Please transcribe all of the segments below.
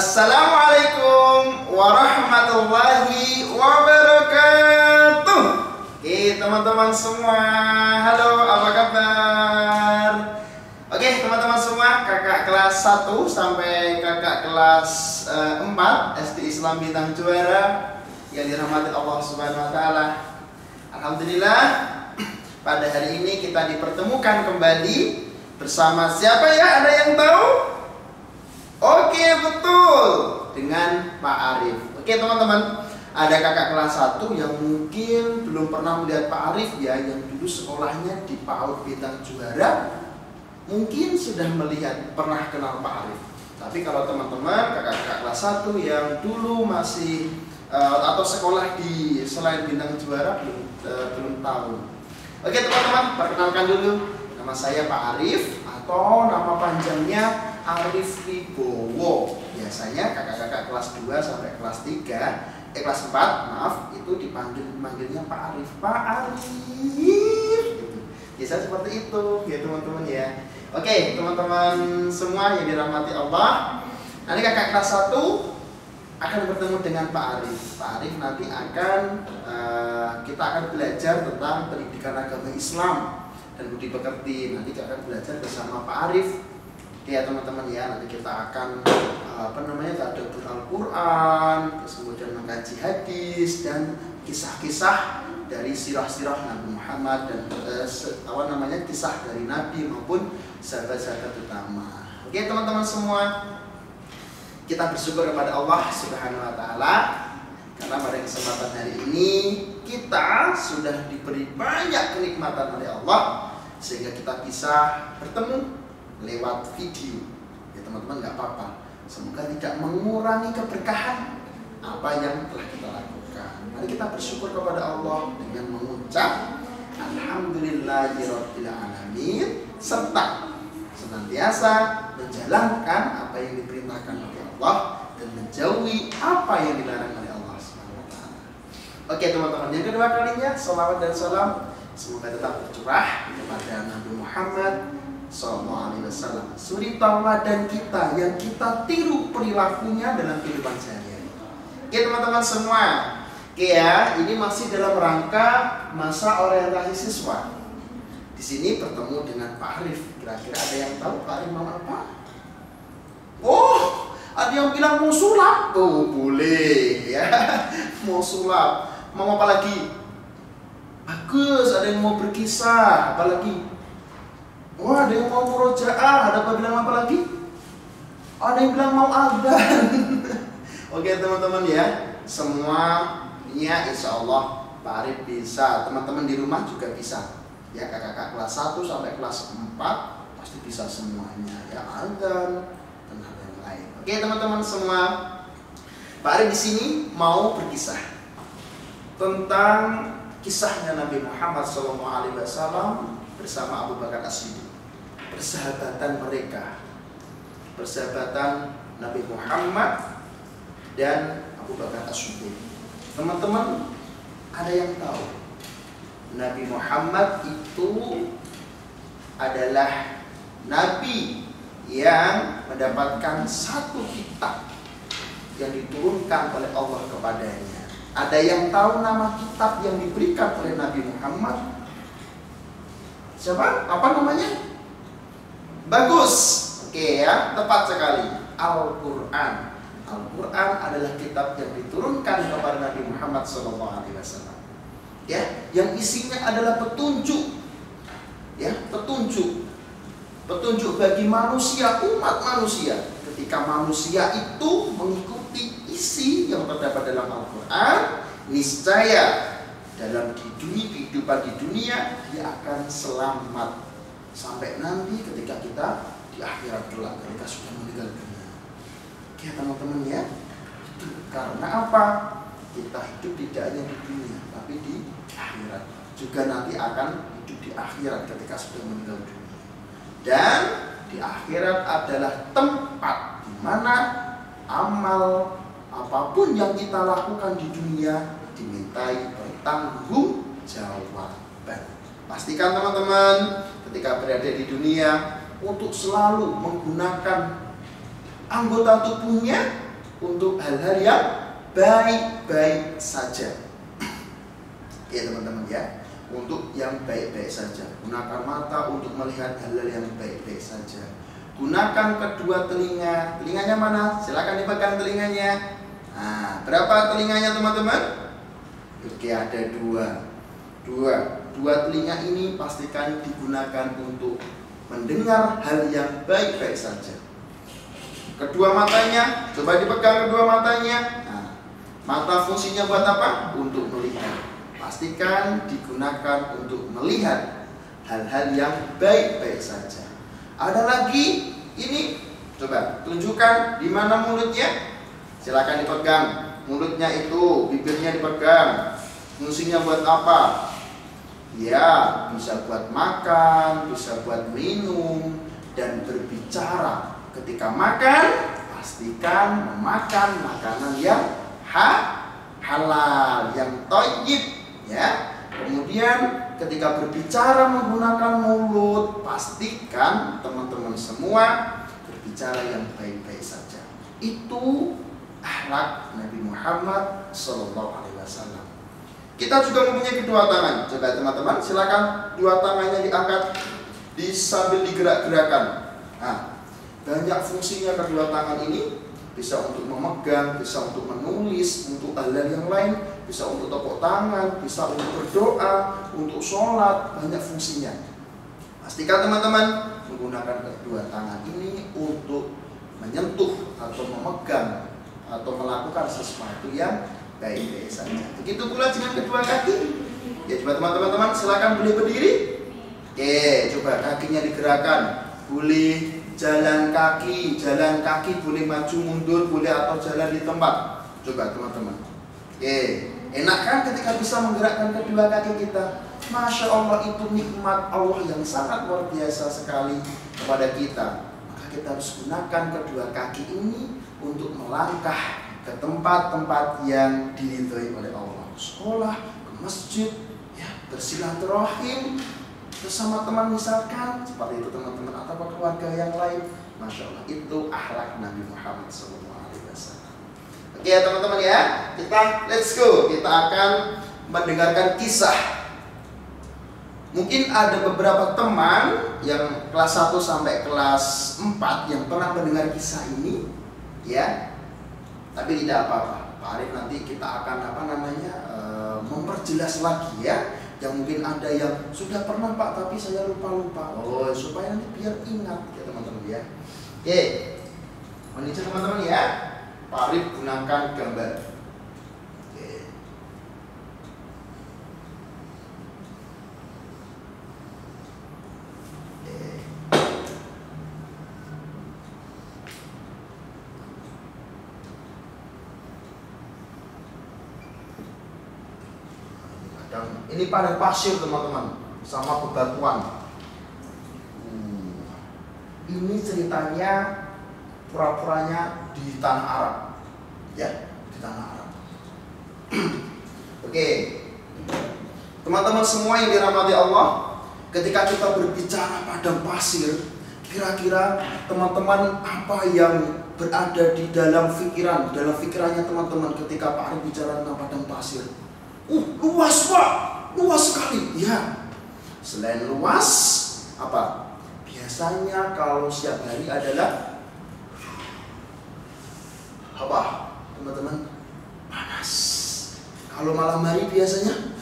Assalamualaikum warahmatullahi wabarakatuh. Oke teman-teman semua, halo, apa kabar? Oke teman-teman semua, kakak kelas 1 sampai kakak kelas 4 SD Islam Bintang Juara yang dirahmati Allah Subhanahu wa Ta'ala. Alhamdulillah, pada hari ini kita dipertemukan kembali bersama siapa ya? Ada yang tahu? Oke, betul, dengan Pak Arif. Oke teman-teman, ada kakak kelas 1 yang mungkin belum pernah melihat Pak Arif ya, yang dulu sekolahnya di PAUD Bintang Juara. Mungkin sudah melihat, pernah kenal Pak Arif. Tapi kalau teman-teman kakak-kakak kelas 1 yang dulu masih atau sekolah di selain Bintang Juara belum tahu. Oke teman-teman, perkenalkan dulu, nama saya Pak Arif atau nama panjangnya Arif Wibowo. Biasanya kakak-kakak kelas 2 sampai kelas 3, kelas 4 maaf, itu dipanggilnya Pak Arif. Pak Arif gitu. Biasa seperti itu ya teman-teman ya. Oke teman-teman semua yang dirahmati Allah, nanti kakak kelas 1 akan bertemu dengan Pak Arif. Pak Arif nanti kita akan belajar tentang pendidikan agama Islam dan budi pekerti. Nanti kita akan belajar bersama Pak Arif. Oke ya teman-teman ya, nanti kita akan tadabbur Al-Quran, terus kemudian mengkaji hadis dan kisah-kisah dari sirah-sirah Nabi Muhammad dan kisah dari Nabi maupun sahabat-sahabat utama. Oke teman-teman semua, kita bersyukur kepada Allah Subhanahu wa Ta'ala karena pada kesempatan hari ini kita sudah diberi banyak kenikmatan oleh Allah sehingga kita bisa bertemu lewat video. Ya teman-teman, nggak apa-apa. Semoga tidak mengurangi keberkahan apa yang telah kita lakukan. Mari kita bersyukur kepada Allah dengan mengucap Alhamdulillahirabbil alamin serta senantiasa menjalankan apa yang diperintahkan oleh Allah dan menjauhi apa yang dilarang oleh Allah Subhanahu wa Ta'ala. Oke teman-teman, yang kedua kalinya salawat dan salam semoga tetap tercurah kepada Nabi Muhammad Sallallahu Alaihi Wasallam, suri tauladan kita yang kita tiru perilakunya dalam kehidupan sehari-hari. Oke teman-teman semua, oke ya, ini masih dalam rangka masa orientasi siswa. Di sini bertemu dengan Pak Arif. Kira-kira ada yang tahu Pak Arif mau apa? Oh, ada yang bilang mau sulap. Oh boleh ya, mau sulap. Mau apa lagi? Bagus, ada yang mau berkisah. Apa lagi? Wah, ada yang mau murojaah, ada apa bilang apa lagi? Ada yang bilang mau adzan. Oke teman-teman ya, semuanya insya Allah Pak Arif bisa. Teman-teman di rumah juga bisa. Ya kakak-kakak kelas 1 sampai kelas 4 pasti bisa semuanya. Ya adzan dan hal yang lain. Oke teman-teman semua, Pak Arif di sini mau berkisah tentang kisahnya Nabi Muhammad SAW bersama Abu Bakar As-Siddiq. Persahabatan mereka, persahabatan Nabi Muhammad dan Abu Bakar As-Siddiq. Teman-teman, ada yang tahu Nabi Muhammad itu adalah Nabi yang mendapatkan satu kitab yang diturunkan oleh Allah kepadanya. Ada yang tahu nama kitab yang diberikan oleh Nabi Muhammad? Siapa? Apa namanya? Bagus. Oke ya, tepat sekali. Al-Quran. Al-Quran adalah kitab yang diturunkan kepada Nabi Muhammad SAW. Ya, yang isinya adalah petunjuk. Ya, petunjuk. Petunjuk bagi manusia, umat manusia. Ketika manusia itu mengikuti isi yang terdapat dalam Al-Quran, niscaya dalam kehidupan di dunia dia akan selamat sampai nanti ketika kita di akhirat kelak, ketika sudah meninggal dunia. Oke teman-teman ya, karena apa? Kita hidup tidak hanya di dunia tapi di akhirat juga, nanti akan hidup di akhirat ketika sudah meninggal dunia. Dan di akhirat adalah tempat di mana amal apapun yang kita lakukan di dunia dimintai bertanggung jawaban. Pastikan teman-teman ketika berada di dunia untuk selalu menggunakan anggota tubuhnya untuk hal-hal yang baik-baik saja. Ya teman-teman ya, untuk yang baik-baik saja. Gunakan mata untuk melihat hal-hal yang baik-baik saja. Gunakan kedua telinga. Telinganya mana? Silakan dipegang telinganya. Nah, berapa telinganya teman-teman? Oke, ada dua telinga ini pastikan digunakan untuk mendengar hal yang baik-baik saja. Kedua matanya, coba dipegang kedua matanya. Nah, mata fungsinya buat apa? Untuk melihat. Pastikan digunakan untuk melihat hal-hal yang baik-baik saja. Ada lagi, ini coba tunjukkan di mana mulutnya. Silakan dipegang. Mulutnya itu, bibirnya dipegang. Fungsinya buat apa? Ya, bisa buat makan, bisa buat minum, dan berbicara. Ketika makan, pastikan memakan makanan yang halal, yang thayyib. Ya, kemudian ketika berbicara menggunakan mulut, pastikan teman-teman semua berbicara yang baik-baik saja. Itu akhlak Nabi Muhammad SAW. Kita juga mempunyai kedua tangan. Coba teman-teman, silakan dua tangannya diangkat, sambil digerak-gerakan. Nah, banyak fungsinya kedua tangan ini. Bisa untuk memegang, bisa untuk menulis, untuk hal-hal yang lain, bisa untuk tepuk tangan, bisa untuk berdoa, untuk sholat, banyak fungsinya. Pastikan teman-teman menggunakan kedua tangan ini untuk menyentuh atau memegang atau melakukan sesuatu yang baik-baik saja. Begitu pula dengan kedua kaki. Ya, coba teman-teman silakan boleh berdiri. Oke, coba kakinya digerakkan. Boleh jalan kaki boleh maju mundur, boleh atau jalan di tempat. Coba teman-teman. Oke, enak kan ketika bisa menggerakkan kedua kaki kita? Masya Allah, itu nikmat Allah yang sangat luar biasa sekali kepada kita. Maka kita harus gunakan kedua kaki ini untuk melangkah ke tempat-tempat yang diridhoi oleh Allah. Sekolah, ke masjid, ya, bersilaturahim bersama teman misalkan, seperti itu teman-teman, atau keluarga yang lain. Masya Allah, itu akhlak Nabi Muhammad SAW. Oke ya teman-teman ya, kita let's go. Kita akan mendengarkan kisah. Mungkin ada beberapa teman yang kelas 1 sampai kelas 4 yang pernah mendengar kisah ini, ya. Tapi tidak apa-apa. Pak Arif nanti kita akan memperjelas lagi ya. Yang mungkin ada yang sudah pernah Pak, tapi saya lupa-lupa. Oh, supaya nanti biar ingat ya teman-teman ya. Oke, monitor teman-teman ya. Pak Arif gunakan gambar. Oke. Dan ini padang pasir teman-teman, sama bebatuan. Ini ceritanya pura-puranya di tanah Arab, ya, di tanah Arab. Oke, teman-teman semua yang dirahmati Allah, ketika kita berbicara padang pasir, kira-kira teman-teman apa yang berada di dalam pikirannya teman-teman ketika Pak Arif bicara tentang padang pasir? Luas Pak, luas sekali. Ya, selain luas, apa? Biasanya kalau siang hari adalah apa? Teman-teman, panas. Kalau malam hari biasanya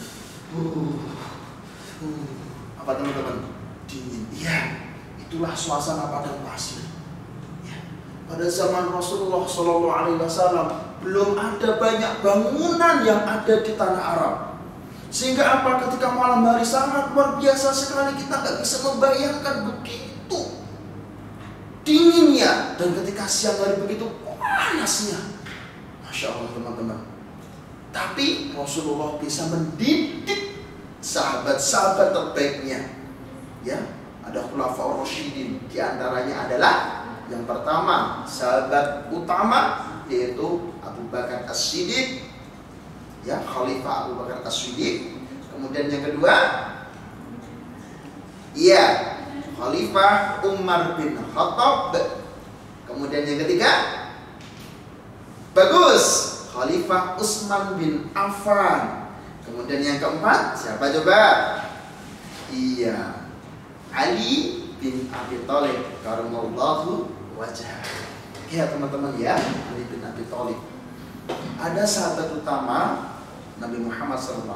apa teman-teman? Dingin. Iya, itulah suasana padang pasir. Ya. Pada zaman Rasulullah SAW belum ada banyak bangunan yang ada di tanah Arab. Sehingga apa? Ketika malam hari sangat luar biasa sekali, kita nggak bisa membayangkan begitu dinginnya, dan ketika siang hari begitu panasnya. Masya Allah teman-teman. Tapi Rasulullah bisa mendidik sahabat-sahabat terbaiknya. Ya, ada Khulafaur Rasyidin. Di antaranya adalah yang pertama, sahabat utama, yaitu Abu Bakar As-Siddiq, ya, Khalifah Abu Bakar As-Siddiq. Kemudian yang kedua, ya, Khalifah Umar bin Khattab. Kemudian yang ketiga, Bagus. Khalifah Utsman bin Affan. Kemudian yang keempat, siapa coba? Iya, Ali bin Abi Thalib karamallahu wajhah. Ya teman-teman ya, Ali bin Abi Thalib. Ada sahabat utama Nabi Muhammad SAW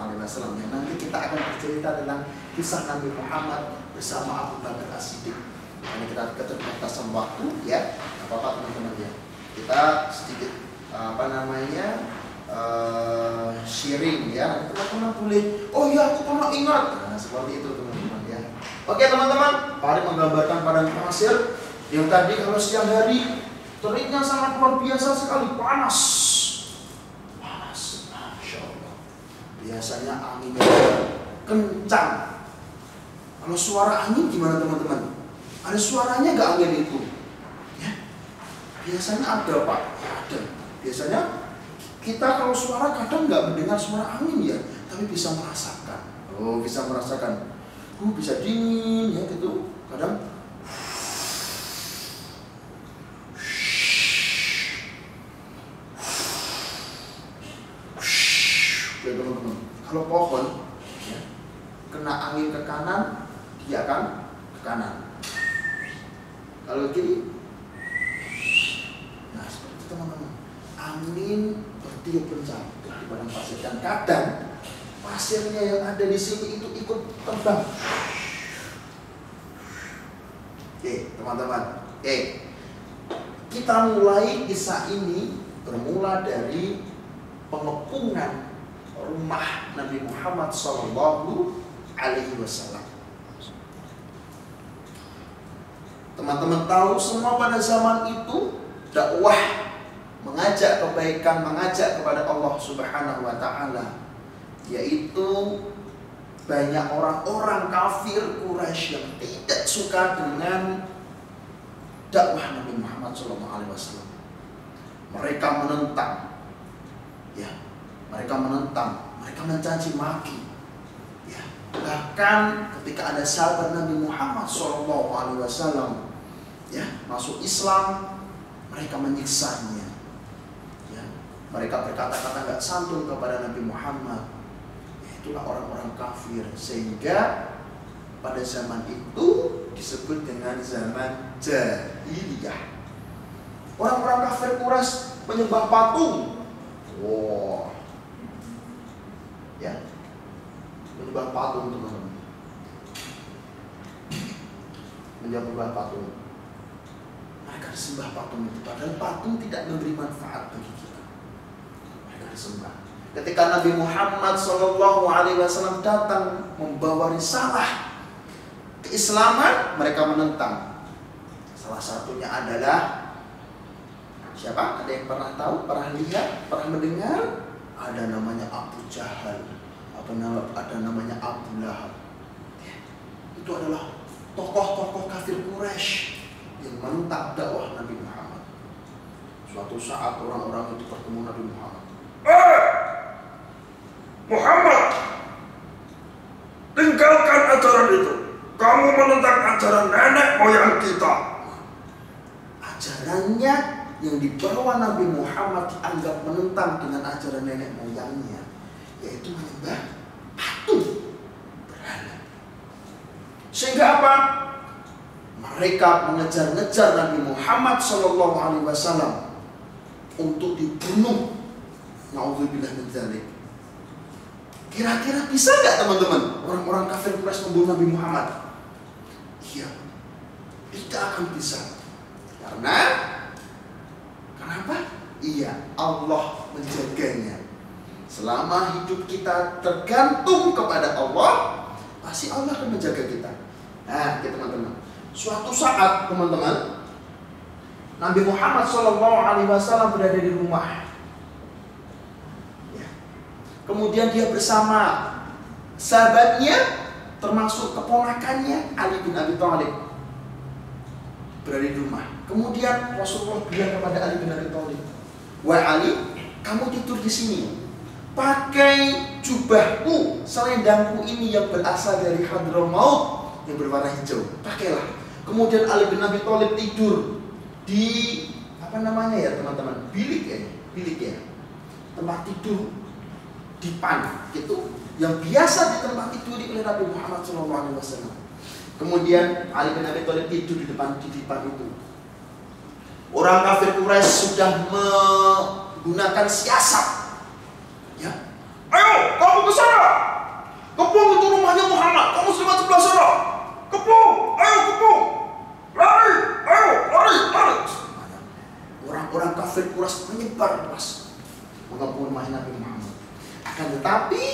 yang nanti kita akan bercerita tentang kisah Nabi Muhammad bersama Abu Bakar As-Siddiq. Karena kita keterbatasan waktu ya, apa-apa teman-teman ya. Kita sedikit sharing ya. Teman-teman boleh, oh ya aku pernah ingat. Nah, seperti itu teman-teman ya. Oke teman-teman, mari menggambarkan padang pasir yang tadi kalau siang hari teriknya sangat luar biasa sekali, panas. Biasanya anginnya kencang. Kalau suara angin gimana teman-teman? Ada suaranya gak angin itu? Ya. Biasanya ada Pak, ya ada. Biasanya kita kalau suara kadang gak mendengar suara angin ya, tapi bisa merasakan. Oh bisa merasakan. Bisa dingin ya gitu. Kadang teman-teman, kalau pohon ya, kena angin ke kanan, dia akan ke kanan. Kalau ke kiri, nah seperti itu teman-teman. Angin bertiup kencang di padang pasir dan kadang pasirnya yang ada di sini itu ikut terbang. Oke teman-teman, kita mulai kisah ini bermula dari pengepungan rumah Nabi Muhammad SAW. Teman-teman tahu semua pada zaman itu dakwah mengajak kebaikan, mengajak kepada Allah Subhanahu wa Ta'ala, yaitu banyak orang-orang kafir Quraisy yang tidak suka dengan dakwah Nabi Muhammad SAW. Mereka menentang, ya. Mereka menentang, mereka mencaci maki. Ya, bahkan ketika ada sahabat Nabi Muhammad SAW ya, masuk Islam, mereka menyiksanya. Ya, mereka berkata-kata gak santun kepada Nabi Muhammad. Ya, itulah orang-orang kafir. Sehingga pada zaman itu disebut dengan zaman jahiliyah. Orang-orang kafir Quraisy menyembah patung. Wow. Ya, menyembah patung teman-teman, menyembah patung. Mereka disembah patung itu, padahal patung tidak memberi manfaat bagi kita. Mereka disembah. Ketika Nabi Muhammad SAW datang membawa risalah keislaman, mereka menentang. Salah satunya adalah siapa? Ada yang pernah tahu? Pernah lihat? Pernah mendengar? Ada namanya Abu Jahal, ada namanya Abu Lahab. Itu adalah tokoh-tokoh kafir Quraisy yang menentang dakwah Nabi Muhammad. Suatu saat orang-orang itu bertemu Nabi Muhammad. Muhammad, tinggalkan ajaran itu. Kamu menentang ajaran nenek moyang kita. Ajarannya yang dibawa Nabi Muhammad dianggap menentang dengan ajaran nenek moyangnya, yaitu menyembah patung berhala. Sehingga apa? Mereka mengejar-ngejar Nabi Muhammad SAW untuk dibunuh. Na'udzubillah min dzalik. Kira-kira bisa nggak teman-teman orang-orang kafir Quraisy membunuh Nabi Muhammad? Iya, tidak akan bisa. Karena kenapa? Iya, Allah menjaganya. Selama hidup kita tergantung kepada Allah, pasti Allah akan menjaga kita. Nah, ya teman-teman, suatu saat teman-teman, Nabi Muhammad SAW berada di rumah. Ya. Kemudian dia bersama sahabatnya, termasuk keponakannya Ali bin Abi Thalib, berada di rumah. Kemudian Rasulullah bilang kepada Ali bin Abi Thalib, "Wahai Ali, kamu tidur di sini. Pakai jubahku, selendangku ini yang berasal dari Hadramaut yang berwarna hijau. Pakailah." Kemudian Ali bin Abi Thalib tidur di apa namanya ya teman-teman? Bilik ya. bilik ya, tempat tidur dipan gitu, yang biasa ditempati oleh Nabi Muhammad SAW. Kemudian Ali bin Abi Thalib tidur di depan dipan itu. Orang kafir Quraisy sudah menggunakan siasat. Ya, ayo kamu ke sana, kepung itu rumahnya Muhammad, kamu lewat sebelah sana, kepung, ayo kepung, lari, ayo lari, lari. Orang-orang kafir Quraisy menyebar luas mengepung rumah Nabi Muhammad. Akan tetapi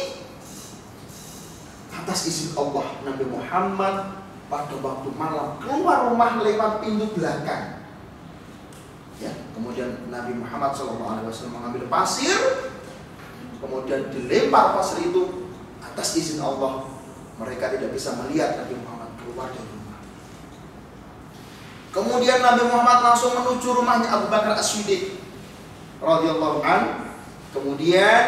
atas izin Allah, Nabi Muhammad pada waktu malam keluar rumah lewat pintu belakang. Ya, kemudian Nabi Muhammad SAW mengambil pasir, kemudian dilempar pasir itu. Atas izin Allah, mereka tidak bisa melihat Nabi Muhammad keluar dari rumah. Kemudian Nabi Muhammad langsung menuju rumahnya Abu Bakar As-Siddiq radhiyallahu anhu. Kemudian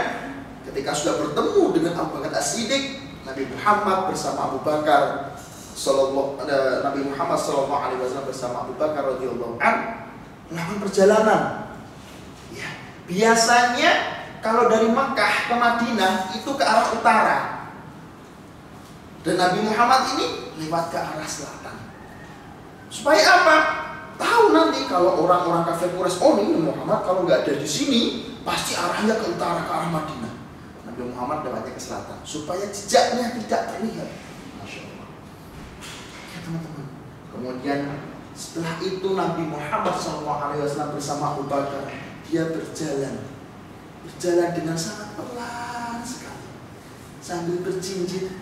ketika sudah bertemu dengan Abu Bakar As-Siddiq, Nabi Muhammad bersama Abu Bakar Nabi Muhammad SAW bersama Abu Bakar radhiyallahu anhu melakukan perjalanan. Ya, biasanya kalau dari Mekah ke Madinah itu ke arah utara, dan Nabi Muhammad ini lewat ke arah selatan. Supaya apa? Tahu nanti kalau orang-orang kafir Quraisy, oh ini Muhammad kalau nggak ada di sini pasti arahnya ke utara, ke arah Madinah. Nabi Muhammad lewatnya ke selatan supaya jejaknya tidak terlihat. Masya Allah. Ya teman-teman. Kemudian setelah itu Nabi Muhammad SAW bersama Abu Bakar, dia berjalan dengan sangat pelan sekali sambil berjinjit.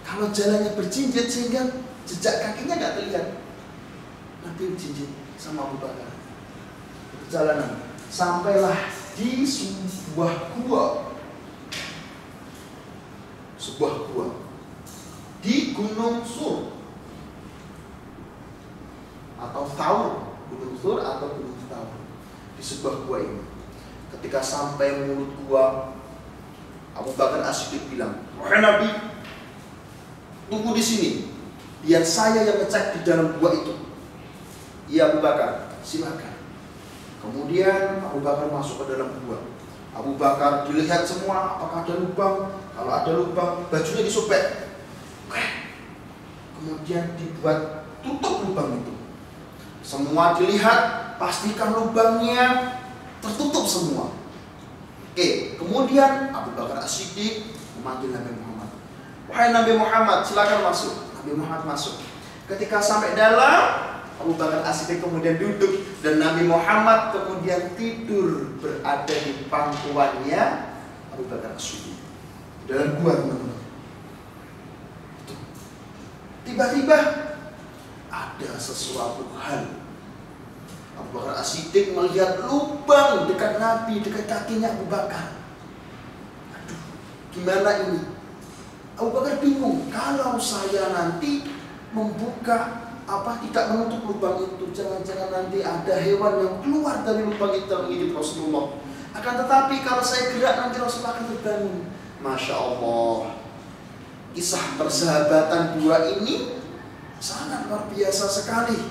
Kalau jalannya berjinjit sehingga jejak kakinya nggak terlihat, Nabi berjinjit sama Abu Bakar. Perjalanan sampailah di sebuah gua di Gunung Sur atau Thaur, Gunung Sur atau Gunung Thaur, di sebuah gua ini. Ketika sampai mulut gua, Abu Bakar As-Siddiq bilang, "Wahai Nabi, tunggu di sini, biar saya yang ngecek di dalam gua itu." "Iya Abu Bakar, silakan." Kemudian Abu Bakar masuk ke dalam gua. Abu Bakar dilihat semua apakah ada lubang. Kalau ada lubang, bajunya disobek. Kemudian dibuat tutup lubang itu. Semua dilihat, pastikan lubangnya tertutup semua. Oke, kemudian Abu Bakar As-Siddiq memanggil Nabi Muhammad. "Wahai Nabi Muhammad, silakan masuk." Nabi Muhammad masuk. Ketika sampai dalam, Abu Bakar As-Siddiq kemudian duduk dan Nabi Muhammad kemudian tidur berada di pangkuannya Abu Bakar As-Siddiq dalam gua, teman-teman. Tiba-tiba ada sesuatu hal. Abu Bakar As-Siddiq melihat lubang dekat Nabi, dekat kakinya Abu Bakar. Aduh, gimana ini? Abu Bakar bingung. Kalau saya nanti membuka tidak menutup lubang itu, jangan-jangan nanti ada hewan yang keluar dari lubang itu menggigit Rasulullah. Akan tetapi kalau saya gerak nanti Rasulullah akan terbangun. Masya Allah. Kisah persahabatan dua ini sangat luar biasa sekali,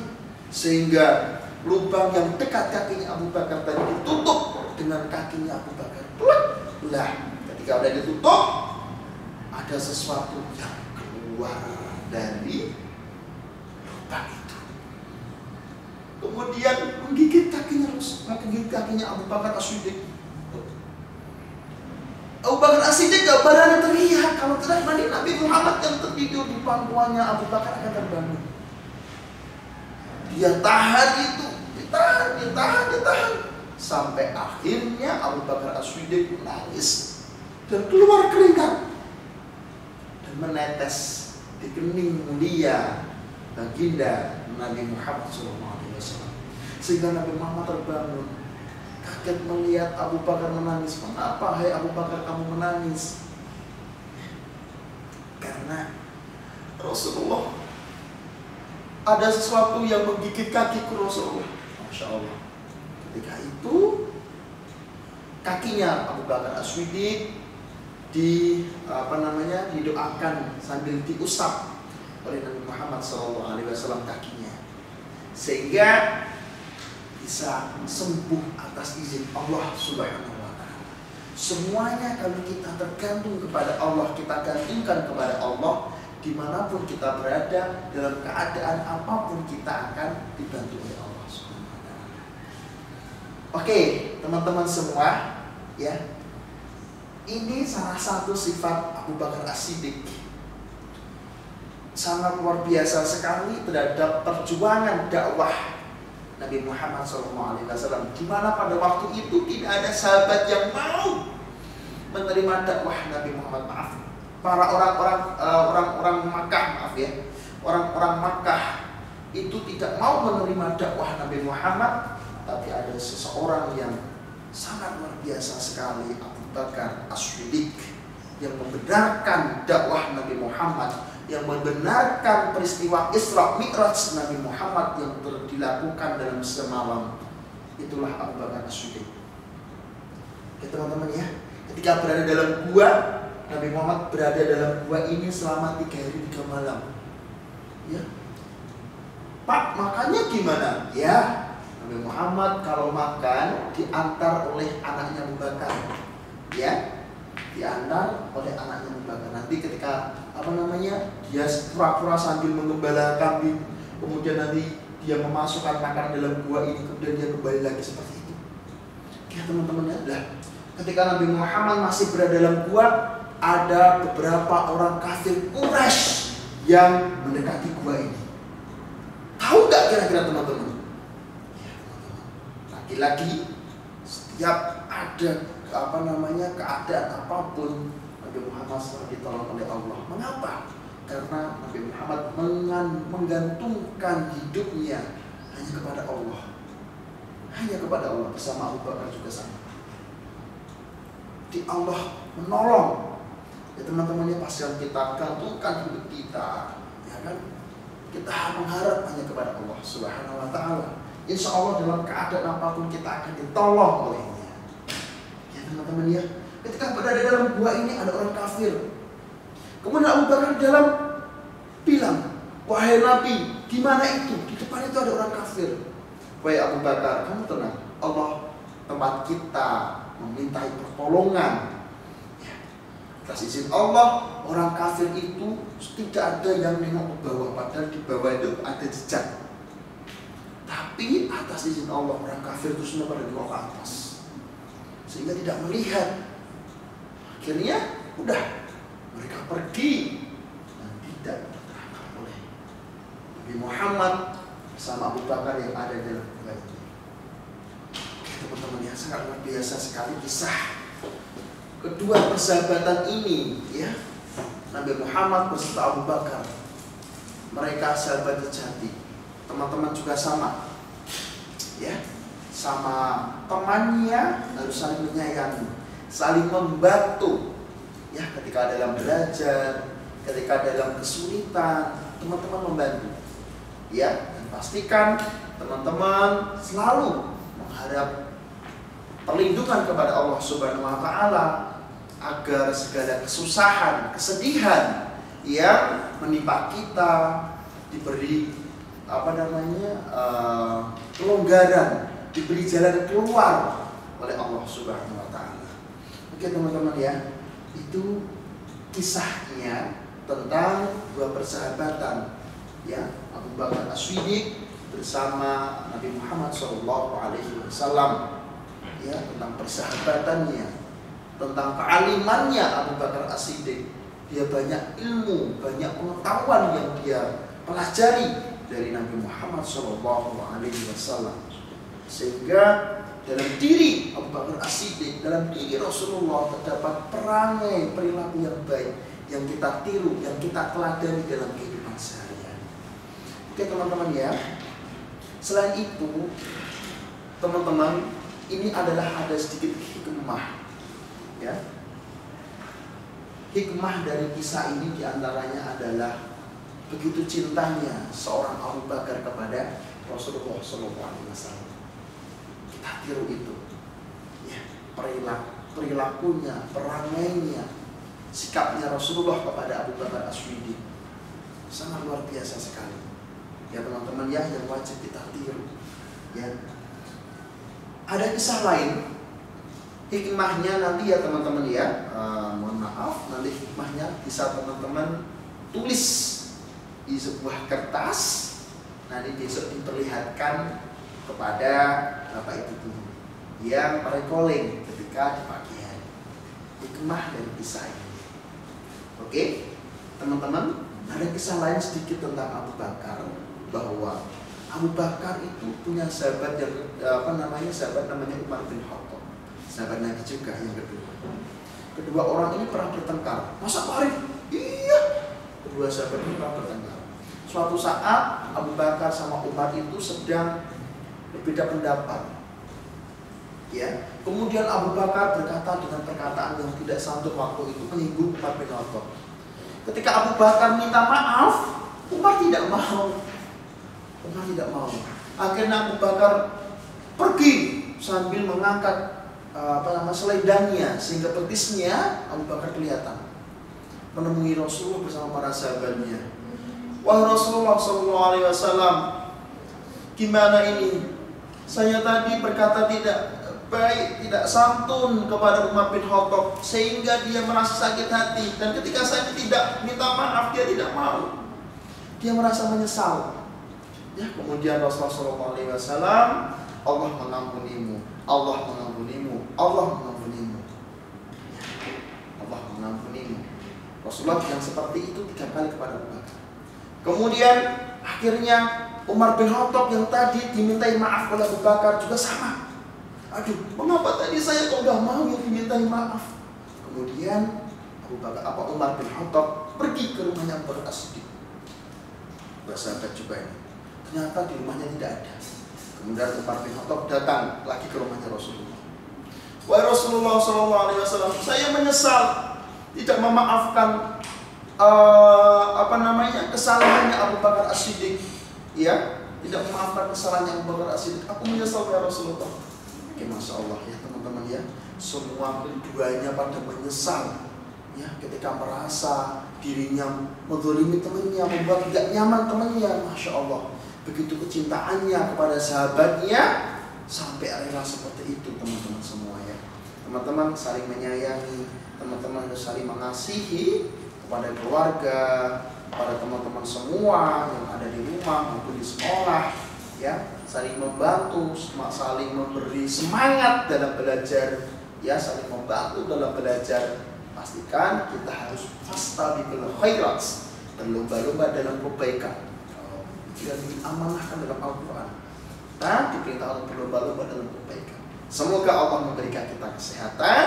sehingga lubang yang dekat kakinya Abu Bakar tadi ditutup dengan kakinya Abu Bakar. Lah, ketika udah ditutup, ada sesuatu yang keluar dari lubang itu. Kemudian menggigit kakinya Abu Bakar As-Siddiq. Abu Bakar As-Siddiq gak berani teriak. Kalau teriak nanti Nabi Muhammad yang tertidur di pangkuannya Abu Bakar akan terbangun. Dia tahan itu, ditahan. Sampai akhirnya Abu Bakar As-Siddiq menangis dan keluar keringat dan menetes di kening mulia baginda Nabi Muhammad SAW. Sehingga Nabi Muhammad terbangun, kaget melihat Abu Bakar menangis. "Kenapa hai Abu Bakar kamu menangis?" Karena Rasulullah ada sesuatu yang menggigit kakiku Rasulullah. Masya Allah. Ketika itu kakinya Abu Bakar As-Siddiq didoakan sambil diusap oleh Nabi Muhammad SAW kakinya, sehingga bisa sembuh atas izin Allah Subhanahu wa Ta'ala. Semuanya kalau kita tergantung kepada Allah, kita gantungkan kepada Allah, dimanapun kita berada, dalam keadaan apapun kita akan dibantu oleh Allah Subhanahu wa Ta'ala. Oke, teman-teman semua, ya. Ini salah satu sifat Abu Bakar As-Siddiq. Sangat luar biasa sekali terhadap perjuangan dakwah Nabi Muhammad SAW, di mana pada waktu itu tidak ada sahabat yang mau menerima dakwah Nabi Muhammad. Maaf, para orang-orang Makkah, maaf ya, orang-orang Makkah itu tidak mau menerima dakwah Nabi Muhammad, tapi ada seseorang yang sangat luar biasa sekali, Abu Bakar As-Siddiq, yang membenarkan dakwah Nabi Muhammad, yang membenarkan peristiwa Isra Mi'raj Nabi Muhammad yang dilakukan dalam semalam. Itulah Abu Bakar As-Siddiq. Oke teman-teman ya, ketika berada dalam gua, Nabi Muhammad berada dalam gua ini selama 3 hari 3 malam. Ya, Pak, makannya gimana? Ya, Nabi Muhammad kalau makan diantar oleh anaknya Abu Bakar. Ya, diantar oleh anaknya Abu Bakar. Nanti ketika dia pura-pura sambil mengembala kambing, kemudian nanti dia memasukkan makanan dalam gua ini, kemudian dia kembali lagi seperti itu. Ya teman-teman ya, lah, ketika Nabi Muhammad masih berada dalam gua, ada beberapa orang kafir Quraisy yang mendekati gua ini. Tahu nggak kira-kira teman-teman? Lagi-lagi setiap ada keadaan apapun, Nabi Muhammad selalu ditolong oleh Allah. Mengapa? Karena Nabi Muhammad menggantungkan hidupnya hanya kepada Allah. Hanya kepada Allah. Bersama Abu Bakar juga sama. Di Allah menolong. Ya teman-teman, ya pasti kita gantungkan hidup kita, ya kan? Kita mengharap hanya kepada Allah Subhanahu wa Ta'ala. Insya Allah dalam keadaan apapun kita akan ditolong olehnya. Ya teman-teman ya, ketika berada dalam gua ini ada orang kafir. Kemudian Abu Bakar dalam bilang, wahai Nabi, gimana itu? Di depan itu ada orang kafir. Wahai Abu Bakar, kamu tenang. Allah tempat kita memintai pertolongan. Ya. Atas izin Allah, orang kafir itu tidak ada yang nengok ke bawah, padahal di bawah itu ada jejak. Tapi atas izin Allah, orang kafir itu semua pada nengok ke atas, sehingga tidak melihat. Akhirnya udah mereka pergi dan tidak tertangkap oleh Nabi Muhammad bersama Abu Bakar yang ada dalam gua itu. Oke teman-teman ya, sangat luar biasa sekali kisah kedua persahabatan ini ya. Nabi Muhammad beserta Abu Bakar, mereka sahabat sejati. Teman-teman juga sama ya, sama temannya harus saling menyayangi, saling membantu ya, ketika dalam belajar, ketika dalam kesulitan, teman-teman membantu ya. Dan pastikan teman-teman selalu mengharap perlindungan kepada Allah Subhanahu wa Ta'ala, agar segala kesusahan, kesedihan yang menimpa kita diberi kelonggaran, diberi jalan keluar oleh Allah Subhanahu wa Ta'ala. Oke teman-teman ya, itu kisahnya tentang dua persahabatan ya, Abu Bakar As-Siddiq bersama Nabi Muhammad SAW ya, tentang persahabatannya, tentang kealimannya Abu Bakar As-Siddiq. Dia banyak ilmu, banyak pengetahuan yang dia pelajari dari Nabi Muhammad SAW, sehingga dalam diri Abu Bakar As-Siddiq, dalam diri Rasulullah terdapat perangai perilaku yang baik yang kita tiru, yang kita teladani dalam kehidupan sehari-hari. Oke teman-teman ya, selain itu teman-teman, ini adalah ada sedikit hikmah ya. Hikmah dari kisah ini diantaranya adalah begitu cintanya seorang Abu Bakar kepada Rasulullah SAW. Kita tiru itu ya, perilakunya, perangainya, sikapnya Rasulullah kepada Abu Bakar As-Siddiq. sangat luar biasa sekali. Ya teman-teman ya, yang wajib kita tiru. Ya. Ada kisah lain, hikmahnya nanti ya teman-teman ya, mohon maaf, nanti hikmahnya bisa teman-teman tulis di sebuah kertas, nanti besok diperlihatkan kepada Bapak Ibu guru yang merekoling ketika di pagi hari. Hikmah dari kisah ini. Oke, teman-teman, ada kisah lain sedikit tentang Abu Bakar, bahwa Abu Bakar itu punya sahabat yang sahabat namanya Umar bin Khattab, sahabat Nabi juga yang kedua. Kedua orang ini pernah bertengkar. Masa Arif? Iya. Kedua sahabat ini pernah bertengkar. Suatu saat Abu Bakar sama Umar itu sedang berbeda pendapat. Ya. Kemudian Abu Bakar berkata dengan perkataan yang tidak santun waktu itu menyinggung Umar bin Khattab. Ketika Abu Bakar minta maaf, Umar tidak mau. Akhirnya Abu Bakar pergi sambil mengangkat selendangnya, sehingga betisnya Abu Bakar kelihatan. Menemui Rasulullah bersama para sahabatnya. Wahai Rasulullah SAW, gimana ini? Saya tadi berkata tidak baik, tidak santun kepada Umar bin Khattab, sehingga dia merasa sakit hati. Dan ketika saya tidak minta maaf, dia tidak mau. Dia merasa menyesal. Ya, kemudian Rasulullah SAW, Allah mengampunimu, Allah mengampunimu, Allah mengampunimu. Allah mengampunimu. Rasulullah yang seperti itu 3 kali kepada Abu Bakar. Kemudian akhirnya Umar bin Khattab yang tadi dimintai maaf oleh Abu Bakar juga sama. Aduh, mengapa tadi saya kok udah mau yang dimintai maaf? Kemudian Umar bin Khattab pergi ke rumahnya Abu Bakar As-Siddiq. Bersahabat juga ini. Ternyata di rumahnya tidak ada. Kemudian Umar bin Khattab datang lagi ke rumahnya Rasulullah. Wahai Rasulullah SAW, saya menyesal tidak memaafkan kesalahannya Abu Bakar As-Siddiq. Ya, tidak memaafkan kesalahannya Abu Bakar As-Siddiq. Aku menyesal ya Rasulullah. Oke, Masya Allah ya teman-teman ya, semua keduanya pada menyesal ya ketika merasa dirinya menzalimi temannya, membuat tidak nyaman temannya. Masya Allah, begitu kecintaannya kepada sahabatnya sampai rela seperti itu teman-teman semua ya. Teman-teman saling menyayangi, teman-teman harus saling mengasihi kepada keluarga, kepada teman-teman semua yang ada di rumah maupun di sekolah ya. Saling membantu, saling memberi semangat dalam belajar, ya, saling membantu dalam belajar. Pastikan kita harus fastabiqul khairat, berlomba-lomba dalam kebaikan. Kita diamanahkan dalam Al-Quran. Kita diperintah untuk berlomba-lomba dalam kebaikan. Semoga Allah memberikan kita kesehatan.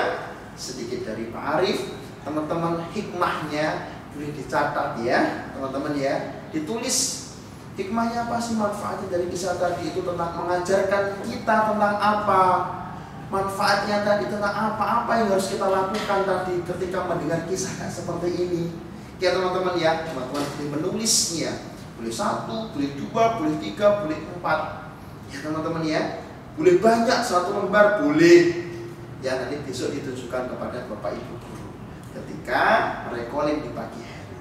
Sedikit dari Pak Arif, teman-teman, hikmahnya boleh dicatat ya, teman-teman ya, ditulis. Hikmahnya apa sih, manfaatnya dari kisah tadi itu tentang mengajarkan kita tentang apa? Manfaatnya tadi tentang apa yang harus kita lakukan tadi ketika mendengar kisah seperti ini. Ya teman-teman ya, teman-teman boleh menulisnya. Boleh 1, boleh 2, boleh 3, boleh 4. Ya teman-teman ya, boleh banyak 1 lembar boleh. Ya nanti besok ditunjukkan kepada Bapak Ibu guru ketika recalling di pagi hari.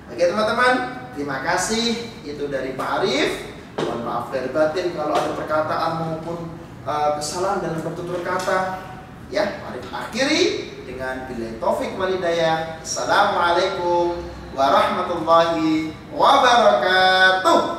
Oke teman-teman, terima kasih. Itu dari Pak Arif. Mohon maaf dari batin kalau ada perkataan maupun kesalahan dalam bertutur kata. Ya, mari akhiri dengan billahi taufik wal hidayah. Assalamualaikum warahmatullahi wabarakatuh.